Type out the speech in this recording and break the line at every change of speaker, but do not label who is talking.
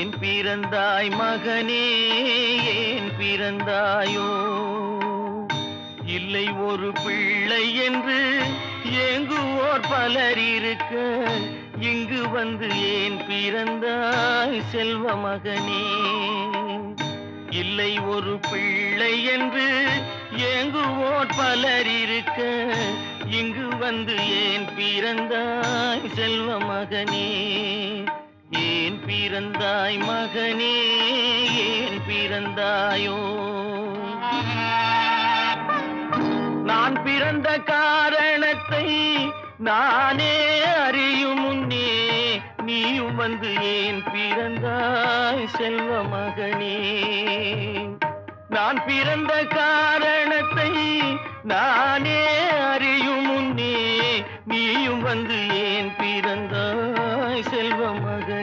ஏன் பிறந்தாய் மகனே, ஏன் பிறந்தாயோ? இல்லை ஒரு பிள்ளை என்று ஏங்குவோர் பலர் இருக்க, இங்கு வந்து ஏன் பிறந்தாய் செல்வ மகனே? இல்லை ஒரு பிள்ளை என்று ஏங்குவோர் பலர் இருக்க, இங்கு வந்து ஏன் பிறந்தாய் செல்வ மகனே? ஏன் பிறந்தாய் மகனே, ஏன் பிறந்தாயோ? நான் பிறந்த காரணத்தை நானே அறியும் முன்னே, நீயும் வந்து ஏன் பிறந்தாய் செல்வ மகனே? நான் பிறந்த காரணத்தை நானே அறியும் முன்னே, நீயும் வந்து ஏன் பிறந்தாய் செல்வ மகனே?